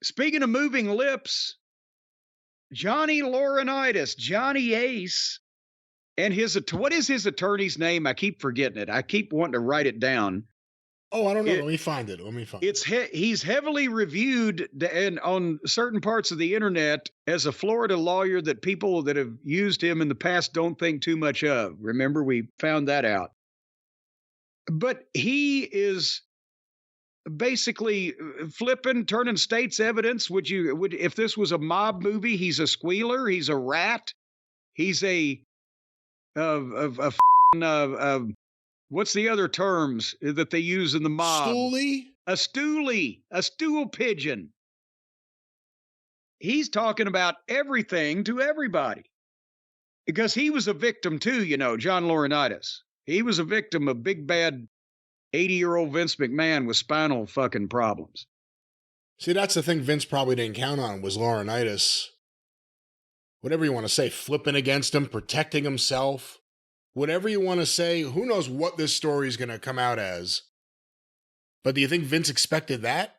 Speaking of moving lips, Johnny Laurinaitis, Johnny Ace, and what is his attorney's name? I keep forgetting it. I keep wanting to write it down. Oh, I don't know. Let me find it. He's heavily reviewed and on certain parts of the internet as a Florida lawyer that people that have used him in the past don't think too much of. Remember, we found that out. But he is basically flipping, turning state's evidence. If this was a mob movie, he's a squealer, he's a rat, he's what's the other terms that they use in the mob? A stool pigeon. He's talking about everything to everybody because he was a victim too, John Laurinaitis. He was a victim of big bad 80-year-old Vince McMahon with spinal fucking problems. See, that's the thing Vince probably didn't count on was Laurinaitis. Whatever you want to say, flipping against him, protecting himself. Whatever you want to say, who knows what this story is going to come out as. But do you think Vince expected that?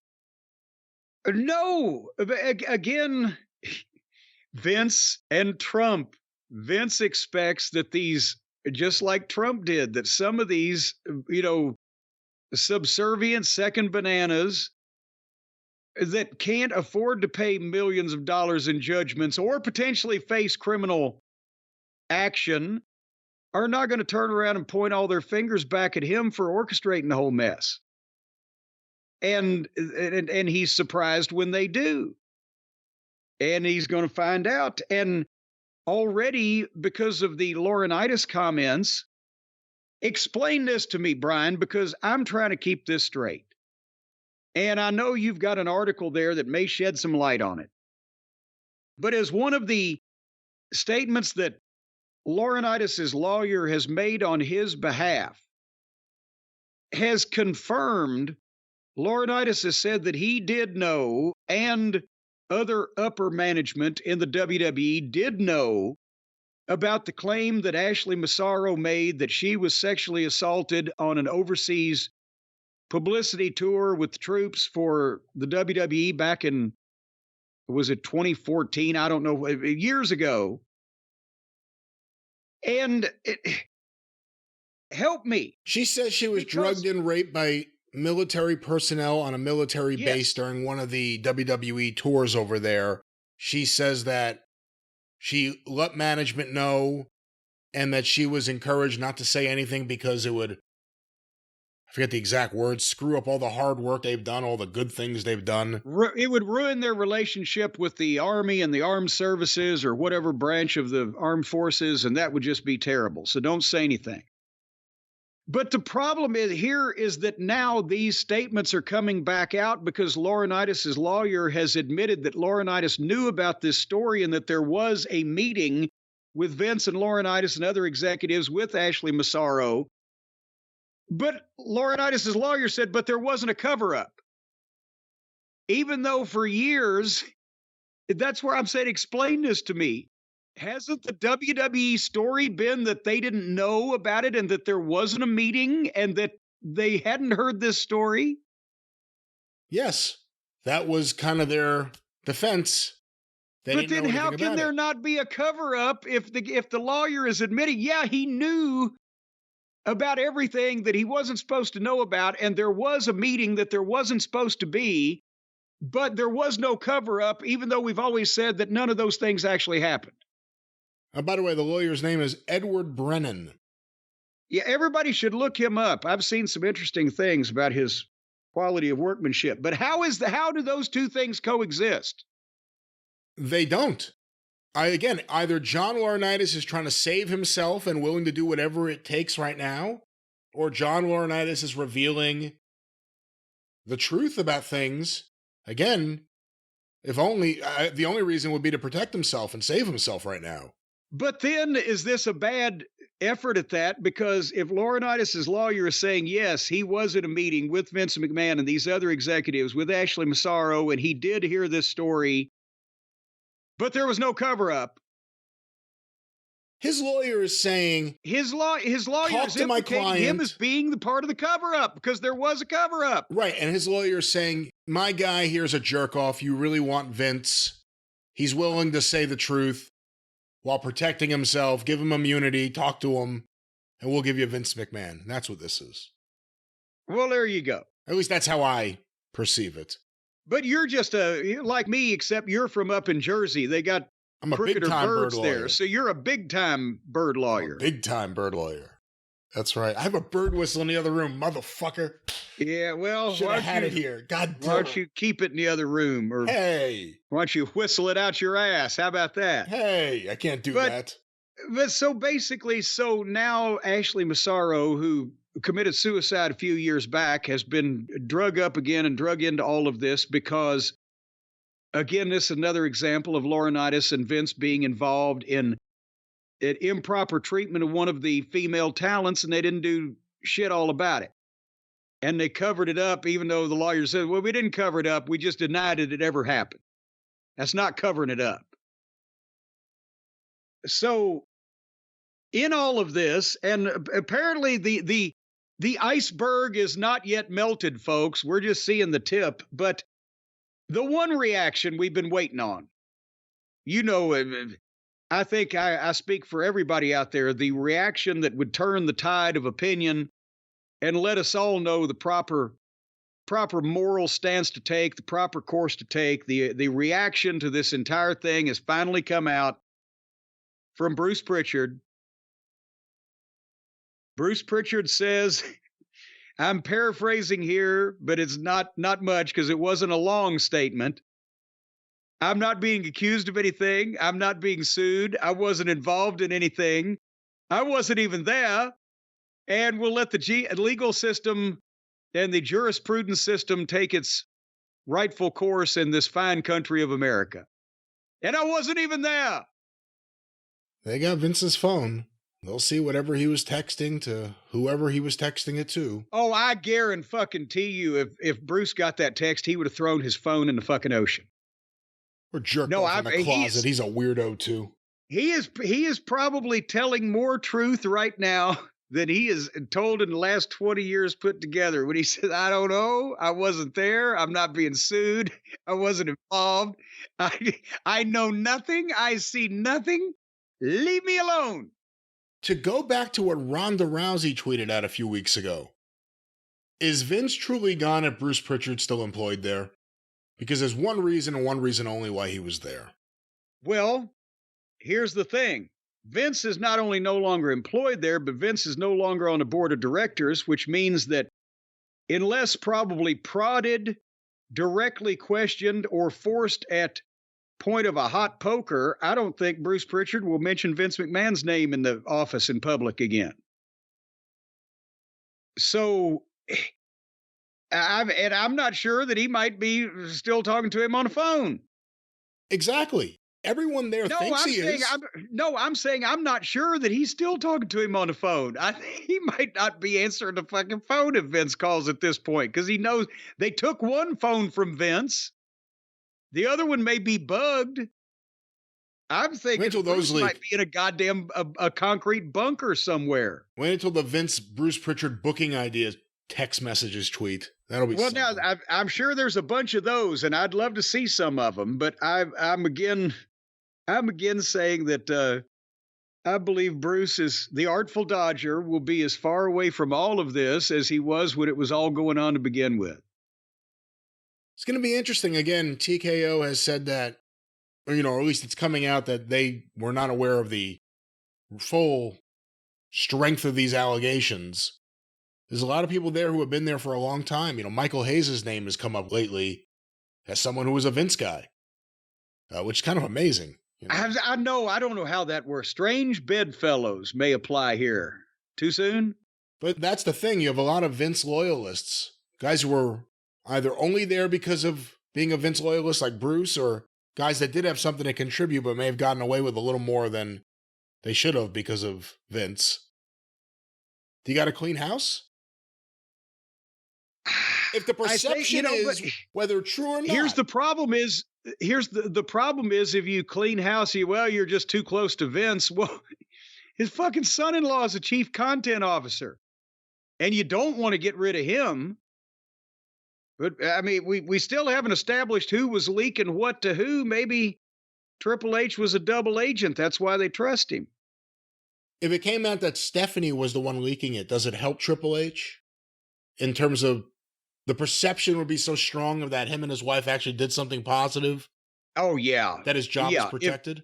No. Again, Vince and Trump. Vince expects that these, just like Trump did, that some of these, subservient second bananas that can't afford to pay millions of dollars in judgments or potentially face criminal action are not going to turn around and point all their fingers back at him for orchestrating the whole mess. And he's surprised when they do. And he's going to find out. And already, because of the Laurinaitis comments, explain this to me, Brian, because I'm trying to keep this straight. And I know you've got an article there that may shed some light on it. But as one of the statements that Laurinaitis' lawyer has made on his behalf has confirmed, Laurinaitis has said that he did know, and other upper management in the WWE did know about the claim that Ashley Massaro made that she was sexually assaulted on an overseas publicity tour with troops for the WWE back in, was it 2014? I don't know, years ago. And help me. She says she was drugged and raped by military personnel on a military base during one of the WWE tours over there. She says that she let management know and that she was encouraged not to say anything because it would, I forget the exact words, screw up all the hard work they've done, all the good things they've done. It would ruin their relationship with the Army and the armed services or whatever branch of the armed forces, and that would just be terrible. So don't say anything. But the problem is that now these statements are coming back out because Laurinaitis' lawyer has admitted that Laurinaitis knew about this story and that there was a meeting with Vince and Laurinaitis and other executives with Ashley Massaro. But Laurinaitis' lawyer said, but there wasn't a cover-up. Even though for years, that's where I'm saying, explain this to me. Hasn't the WWE story been that they didn't know about it and that there wasn't a meeting and that they hadn't heard this story? Yes, that was kind of their defense. But then how can there not be a cover-up if the lawyer is admitting, yeah, he knew about everything that he wasn't supposed to know about, and there was a meeting that there wasn't supposed to be, but there was no cover-up, even though we've always said that none of those things actually happened. By the way, the lawyer's name is Edward Brennan. Yeah, everybody should look him up. I've seen some interesting things about his quality of workmanship. But how do those two things coexist? They don't. Again, either John Laurinaitis is trying to save himself and willing to do whatever it takes right now, or John Laurinaitis is revealing the truth about things. Again, if only, the only reason would be to protect himself and save himself right now. But then, is this a bad effort at that? Because if Laurinaitis' lawyer is saying, yes, he was at a meeting with Vince McMahon and these other executives with Ashley Massaro, and he did hear this story, but there was no cover-up. His lawyer is saying... His lawyer is implicating him as being the part of the cover-up because there was a cover-up. Right, and his lawyer is saying, my guy here's a jerk off. You really want Vince. He's willing to say the truth while protecting himself. Give him immunity, talk to him, and we'll give you Vince McMahon. That's what this is. Well, there you go. At least that's how I perceive it. But you're just like me, except you're from up in Jersey. They got cricketer birds there. So you're a big-time bird lawyer. Big-time bird lawyer. That's right. I have a bird whistle in the other room, motherfucker. Yeah, well, should have had it here. God damn. Why don't you keep it in the other room? Or hey. Why don't you whistle it out your ass? How about that? Hey, I can't do that. But so basically, so now Ashley Massaro, who committed suicide a few years back, has been drug up again and drug into all of this because, again, this is another example of Laurinaitis and Vince being involved in an improper treatment of one of the female talents, and they didn't do shit all about it. And they covered it up, even though the lawyer said, well, we didn't cover it up. We just denied it ever happened. That's not covering it up. So in all of this, and apparently the iceberg is not yet melted, folks. We're just seeing the tip. But the one reaction we've been waiting on, you know, I think I speak for everybody out there, the reaction that would turn the tide of opinion and let us all know the proper moral stance to take, the proper course to take. The reaction to this entire thing has finally come out from Bruce Pritchard. Bruce Pritchard says, I'm paraphrasing here, but it's not much because it wasn't a long statement. I'm not being accused of anything. I'm not being sued. I wasn't involved in anything. I wasn't even there. And we'll let the legal system and the jurisprudence system take its rightful course in this fine country of America. And I wasn't even there. They got Vince's phone. They'll see whatever he was texting to whoever he was texting it to. Oh, I guarantee you, if Bruce got that text, he would have thrown his phone in the fucking ocean. Or jerked off in the closet. He's a weirdo too. He is probably telling more truth right now than he has told in the last 20 years put together. When he says, I don't know, I wasn't there, I'm not being sued, I wasn't involved, I know nothing, I see nothing, leave me alone. To go back to what Ronda Rousey tweeted out a few weeks ago, is Vince truly gone if Bruce Pritchard still employed there? Because there's one reason and one reason only why he was there. Well, here's the thing. Vince is not only no longer employed there, but Vince is no longer on the board of directors, which means that unless probably prodded, directly questioned, or forced at point of a hot poker, I don't think Bruce Pritchard will mention Vince McMahon's name in the office in public again. So I'm not sure that he might be still talking to him on the phone. Exactly. Everyone there thinks he is. I'm saying I'm not sure that he's still talking to him on the phone. I think he might not be answering the fucking phone if Vince calls at this point, because he knows they took one phone from Vince. The other one may be bugged. I'm thinking Bruce might be in a goddamn a concrete bunker somewhere. Wait until the Bruce Pritchard booking idea text messages tweet. That'll be well. Something. Now I'm sure there's a bunch of those, and I'd love to see some of them. But I'm again saying that I believe Bruce is the Artful Dodger will be as far away from all of this as he was when it was all going on to begin with. It's going to be interesting. Again, TKO has said that, or at least it's coming out that they were not aware of the full strength of these allegations. There's a lot of people there who have been there for a long time. Michael Hayes' name has come up lately as someone who was a Vince guy, which is kind of amazing. I know. I don't know how that works. Strange bedfellows may apply here. Too soon? But that's the thing. You have a lot of Vince loyalists, guys who were either only there because of being a Vince loyalist like Bruce, or guys that did have something to contribute but may have gotten away with a little more than they should have because of Vince. Do you got a clean house? If the perception is whether true or not. Here's the problem is, the problem is if you clean house, you're just too close to Vince. Well, his fucking son-in-law is a chief content officer. And you don't want to get rid of him. But I mean, we still haven't established who was leaking what to who. Maybe Triple H was a double agent. That's why they trust him. If it came out that Stephanie was the one leaking it, does it help Triple H in terms of the perception would be so strong of that him and his wife actually did something positive? Oh yeah, that his job is yeah. protected.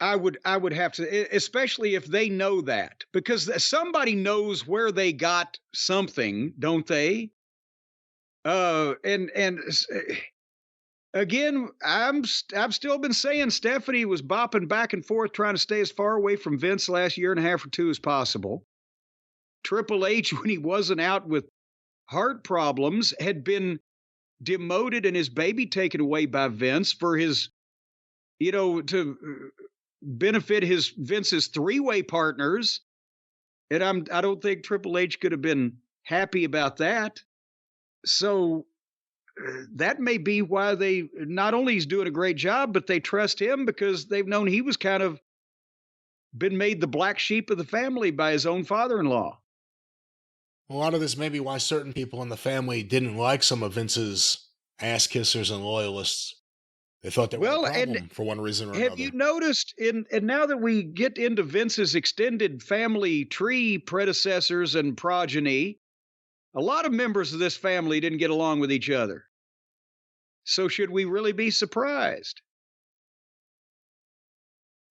I would have to, especially if they know that, because somebody knows where they got something, don't they? And again, I've still been saying Stephanie was bopping back and forth trying to stay as far away from Vince the last year and a half or two as possible. Triple H, when he wasn't out with heart problems, had been demoted and his baby taken away by Vince for his, to benefit Vince's three-way partners. And I don't think Triple H could have been happy about that. So that may be why they not only he's doing a great job, but they trust him because they've known he was kind of been made the black sheep of the family by his own father-in-law. A lot of this may be why certain people in the family didn't like some of Vince's ass kissers and loyalists. They thought they were a problem for one reason or another. Have you noticed, and now that we get into Vince's extended family tree predecessors and progeny, a lot of members of this family didn't get along with each other. So should we really be surprised?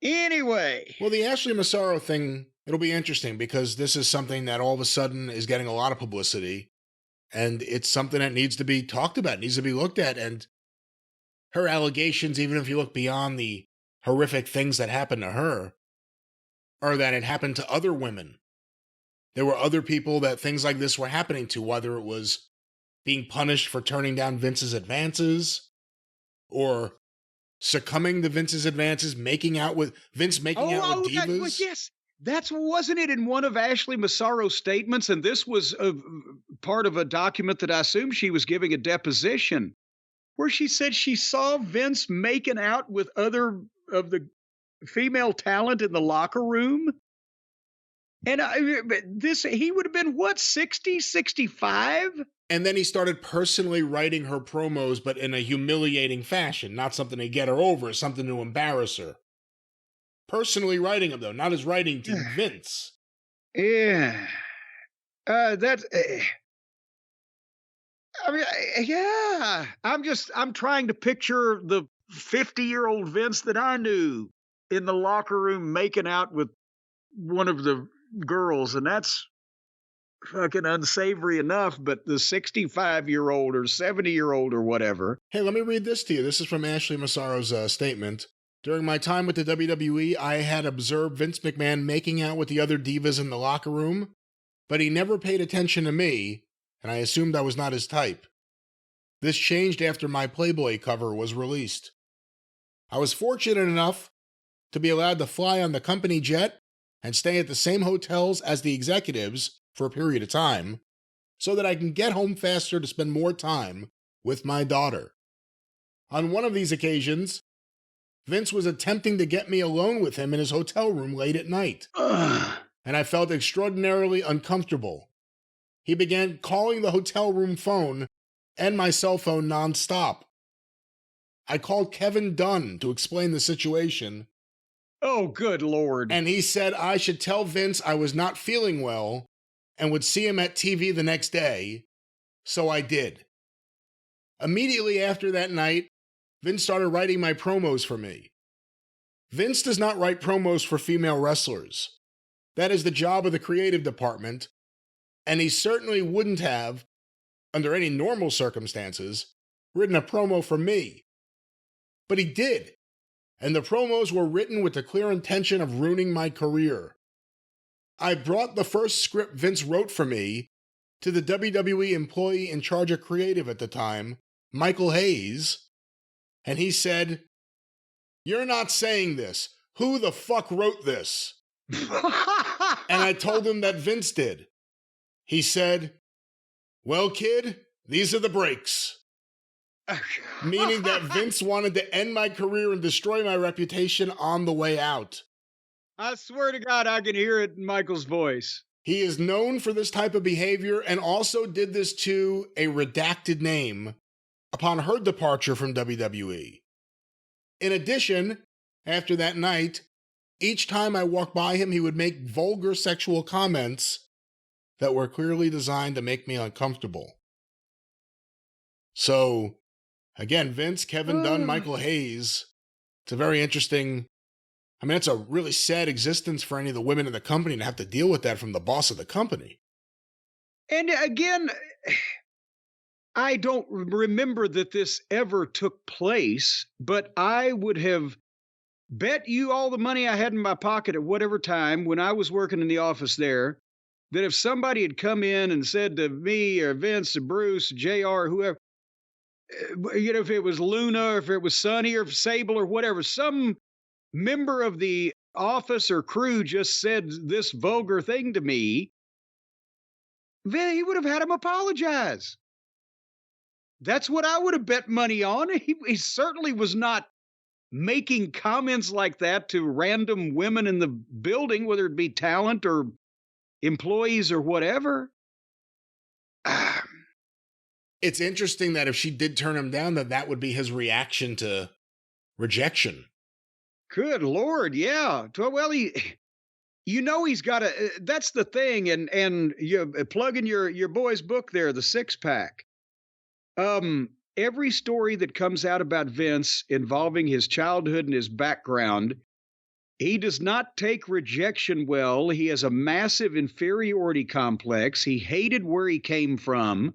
Anyway. Well, the Ashley Massaro thing, it'll be interesting because this is something that all of a sudden is getting a lot of publicity, and it's something that needs to be talked about, needs to be looked at, and her allegations, even if you look beyond the horrific things that happened to her, are that it happened to other women. There were other people that things like this were happening to, whether it was being punished for turning down Vince's advances, or succumbing to Vince's advances, making out with divas. Well, yes, wasn't it in one of Ashley Massaro's statements? And this was a part of a document that I assume she was giving a deposition, where she said she saw Vince making out with other of the female talent in the locker room. And he would have been, what, 60, 65? And then he started personally writing her promos, but in a humiliating fashion, not something to get her over, something to embarrass her. Personally writing them, though, not as writing to Vince. Yeah. Yeah. I'm trying to picture the 50-year-old Vince that I knew in the locker room making out with one of the girls, and that's fucking unsavory enough, but the 65-year-old or 70-year-old or whatever. Hey, let me read this to you. This is from Ashley Massaro's statement. During my time with the WWE, I had observed Vince McMahon making out with the other divas in the locker room, but he never paid attention to me, and I assumed I was not his type. This changed after my Playboy cover was released. I was fortunate enough to be allowed to fly on the company jet and stay at the same hotels as the executives for a period of time, so that I can get home faster to spend more time with my daughter. On one of these occasions, Vince was attempting to get me alone with him in his hotel room late at night, and I felt extraordinarily uncomfortable. He began calling the hotel room phone and my cell phone nonstop. I called Kevin Dunn to explain the situation. Oh, good Lord. And he said I should tell Vince I was not feeling well and would see him at TV the next day, so I did. Immediately after that night, Vince started writing my promos for me. Vince does not write promos for female wrestlers. That is the job of the creative department, and he certainly wouldn't have, under any normal circumstances, written a promo for me. But he did, and the promos were written with the clear intention of ruining my career. I brought the first script Vince wrote for me to the WWE employee in charge of creative at the time, Michael Hayes, and he said, "You're not saying this. Who the fuck wrote this?" And I told him that Vince did. He said, "Well, kid, these are the breaks." Meaning that Vince wanted to end my career and destroy my reputation on the way out. I swear to God, I can hear it in Michael's voice. He is known for this type of behavior and also did this to a redacted name upon her departure from WWE. In addition, after that night, each time I walked by him, he would make vulgar sexual comments that were clearly designed to make me uncomfortable. So, again, Vince, Kevin Dunn, Michael Hayes, it's a very interesting, I mean, it's a really sad existence for any of the women in the company to have to deal with that from the boss of the company. And again, I don't remember that this ever took place, but I would have bet you all the money I had in my pocket at whatever time when I was working in the office there, that if somebody had come in and said to me or Vince or Bruce, JR, whoever, if it was Luna or if it was Sonny or Sable or whatever, some member of the office or crew just said this vulgar thing to me, then he would have had him apologize. That's what I would have bet money on. He certainly was not making comments like that to random women in the building, whether it be talent or employees or whatever. It's interesting that if she did turn him down, that would be his reaction to rejection. Good Lord, yeah. Well, he's got a. That's the thing, and you plugging your boy's book there, The Six Pack. Every story that comes out about Vince involving his childhood and his background, he does not take rejection well. He has a massive inferiority complex. He hated where he came from,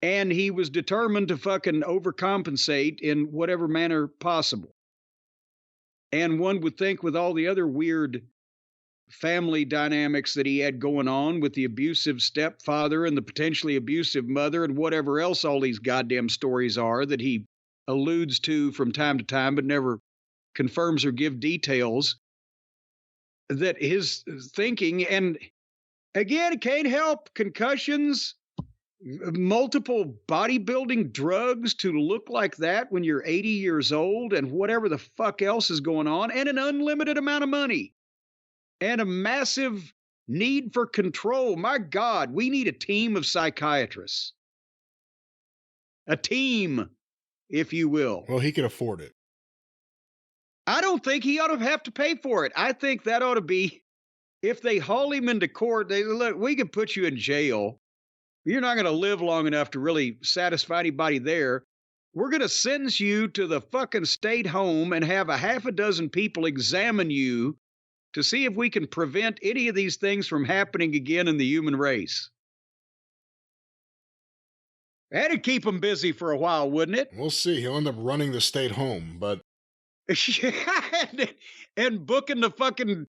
and he was determined to fucking overcompensate in whatever manner possible. And one would think with all the other weird family dynamics that he had going on with the abusive stepfather and the potentially abusive mother and whatever else all these goddamn stories are that he alludes to from time to time but never confirms or give details, that his thinking, and again, it can't help concussions, multiple bodybuilding drugs to look like that when you're 80 years old and whatever the fuck else is going on, and an unlimited amount of money. And a massive need for control. My God, we need a team of psychiatrists. A team, if you will. Well, he could afford it. I don't think he ought to have to pay for it. I think that ought to be, if they haul him into court, they look, we can put you in jail. You're not going to live long enough to really satisfy anybody there. We're going to sentence you to the fucking state home and have a half a dozen people examine you to see if we can prevent any of these things from happening again in the human race. That'd keep him busy for a while, wouldn't it? We'll see. He'll end up running the state home, but... and booking the fucking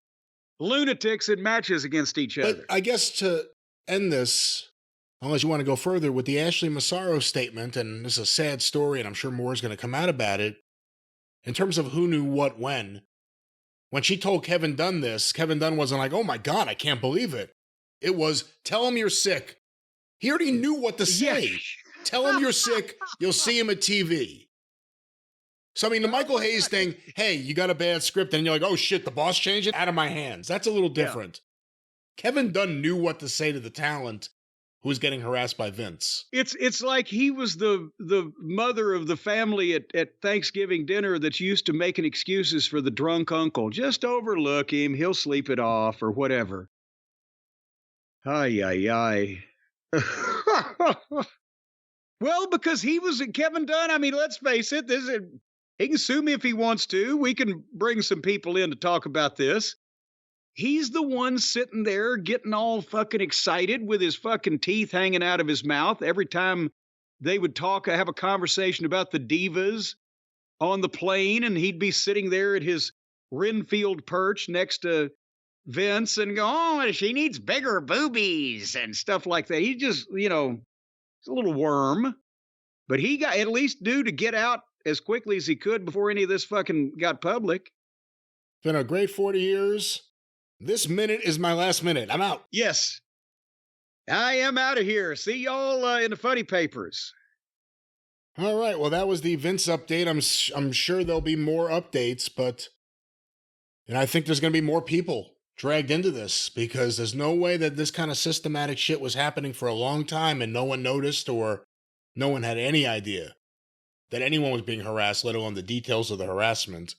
lunatics in matches against each other. But I guess to end this, unless you want to go further, with the Ashley Massaro statement, and this is a sad story, and I'm sure more is going to come out about it, in terms of who knew what when she told Kevin Dunn this, Kevin Dunn wasn't like, oh my God, I can't believe it. It was, tell him you're sick. He already knew what to say. Yeah. Tell him you're sick. You'll see him at TV. So, I mean, the Michael Hayes thing, hey, you got a bad script, and you're like, oh shit, the boss changed it? Out of my hands. That's a little different. Yeah. Kevin Dunn knew what to say to the talent who was getting harassed by Vince. It's like he was the mother of the family at Thanksgiving dinner that's used to making excuses for the drunk uncle. Just overlook him. He'll sleep it off or whatever. Ay, ay, ay. Well, because he was Kevin Dunn. I mean, let's face it. He can sue me if he wants to. We can bring some people in to talk about this. He's the one sitting there getting all fucking excited with his fucking teeth hanging out of his mouth every time they would have a conversation about the divas on the plane, and he'd be sitting there at his Renfield perch next to Vince and go, oh, she needs bigger boobies and stuff like that. He just, he's a little worm, but he got at least due to get out as quickly as he could before any of this fucking got public. It's been a great 40 years. This minute is my last minute. I'm out. Yes. I am out of here. See y'all in the funny papers. All right. Well, that was the Vince update. I'm sure there'll be more updates, but I think there's going to be more people dragged into this, because there's no way that this kind of systematic shit was happening for a long time and no one noticed, or no one had any idea that anyone was being harassed, let alone the details of the harassment.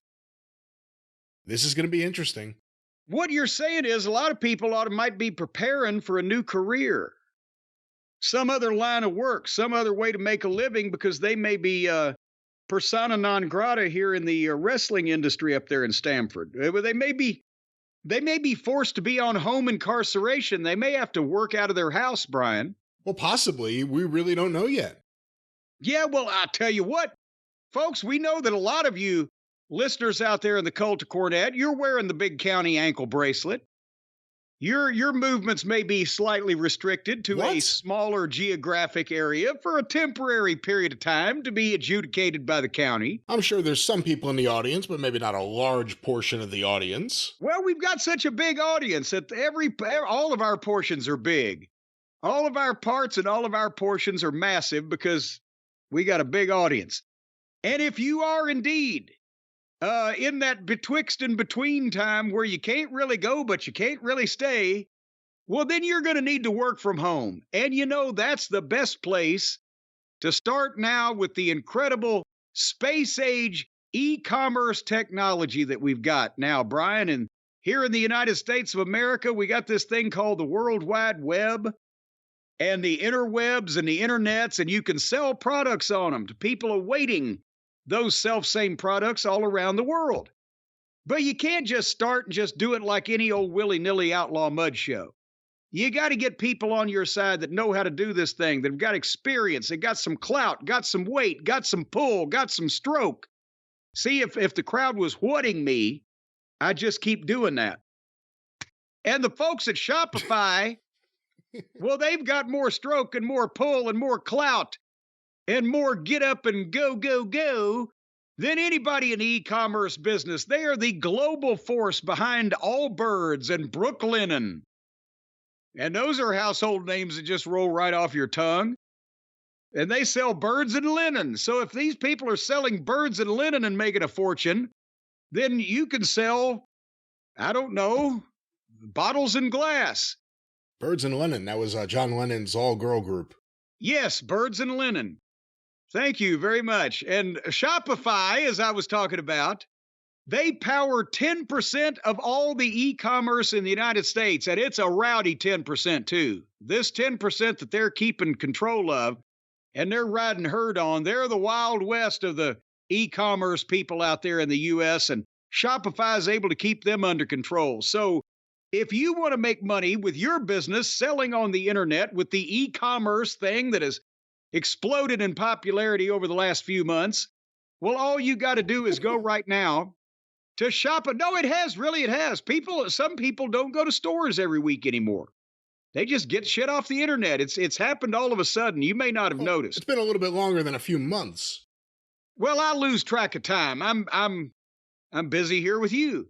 This is going to be interesting. What you're saying is a lot of people might be preparing for a new career, some other line of work, some other way to make a living, because they may be persona non grata here in the wrestling industry up there in Stamford. They may be forced to be on home incarceration. They may have to work out of their house, Brian. Well, possibly. We really don't know yet. Yeah, well, I'll tell you what, folks, we know that a lot of you listeners out there in the cult of Cornette, you're wearing the big county ankle bracelet. Your movements may be slightly restricted to a smaller geographic area for a temporary period of time to be adjudicated by the county. I'm sure there's some people in the audience, but maybe not a large portion of the audience. Well, we've got such a big audience that all of our portions are big. All of our parts and all of our portions are massive because we got a big audience. And if you are indeed in that betwixt and between time where you can't really go, but you can't really stay, well, then you're going to need to work from home. And you know, that's the best place to start now with the incredible space age e-commerce technology that we've got now, Brian. And here in the United States of America, we got this thing called the World Wide Web and the interwebs and the internets, and you can sell products on them to people awaiting those self-same products all around the world. But you can't just start and just do it like any old willy-nilly outlaw mud show. You got to get people on your side that know how to do this thing, that have got experience, that got some clout, got some weight, got some pull, got some stroke. See, if the crowd was whatting me, I'd just keep doing that. And the folks at Shopify, well, they've got more stroke and more pull and more clout and more get up and go, go, go than anybody in the e-commerce business. They are the global force behind Allbirds and Brooklinen. And those are household names that just roll right off your tongue. And they sell birds and linen. So if these people are selling birds and linen and making a fortune, then you can sell, I don't know, bottles and glass. Birds and Linen. That was John Lennon's all-girl group. Yes, Birds and Linen. Thank you very much. And Shopify, as I was talking about, they power 10% of all the e-commerce in the United States, and it's a rowdy 10% too. This 10% that they're keeping control of, and they're riding herd on, they're the Wild West of the e-commerce people out there in the U.S., and Shopify is able to keep them under control. So if you want to make money with your business selling on the internet with the e-commerce thing that has exploded in popularity over the last few months, well, all you got to do is go right now to shop. No, it has. Really, it has. Some people don't go to stores every week anymore. They just get shit off the internet. It's happened all of a sudden. You may not have noticed. It's been a little bit longer than a few months. Well, I lose track of time. I'm busy here with you.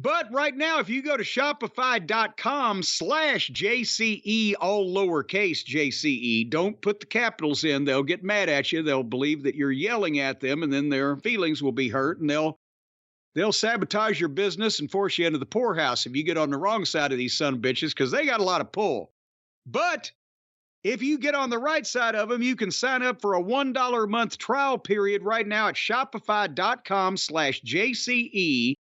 But right now, if you go to shopify.com/JCE, all lowercase JCE, don't put the capitals in. They'll get mad at you. They'll believe that you're yelling at them, and then their feelings will be hurt, and they'll sabotage your business and force you into the poorhouse if you get on the wrong side of these son of bitches, because they got a lot of pull. But if you get on the right side of them, you can sign up for a $1 a month trial period right now at shopify.com/JCE,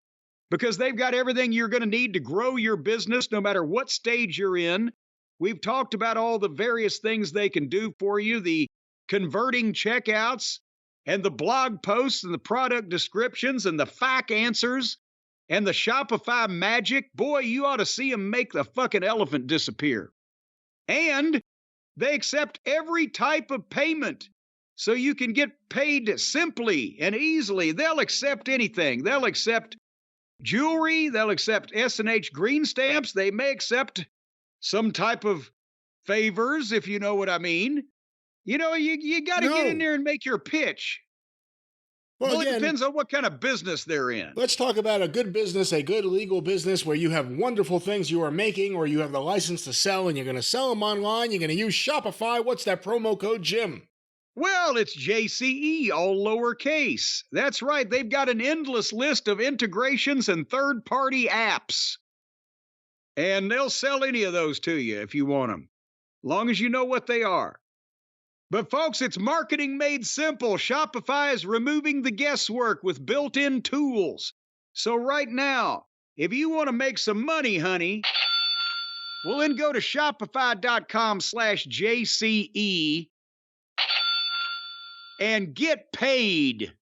because they've got everything you're going to need to grow your business no matter what stage you're in. We've talked about all the various things they can do for you, the converting checkouts and the blog posts and the product descriptions and the FAQ answers and the Shopify magic. Boy, you ought to see them make the fucking elephant disappear. And they accept every type of payment, so you can get paid simply and easily. They'll accept anything. They'll accept jewelry. They'll accept S&H green stamps. They may accept some type of favors, if you know what I mean. You know, you got to get in there and make your pitch. Well, again, it depends on what kind of business they're in. Let's talk about a good business, a good legal business where you have wonderful things you are making, or you have the license to sell, and you're going to sell them online. You're going to use Shopify. What's that promo code, Jim? Well, it's JCE, all lowercase. That's right. They've got an endless list of integrations and third-party apps. And they'll sell any of those to you if you want them, long as you know what they are. But folks, it's marketing made simple. Shopify is removing the guesswork with built-in tools. So right now, if you want to make some money, honey, well, then go to shopify.com/JCE and get paid.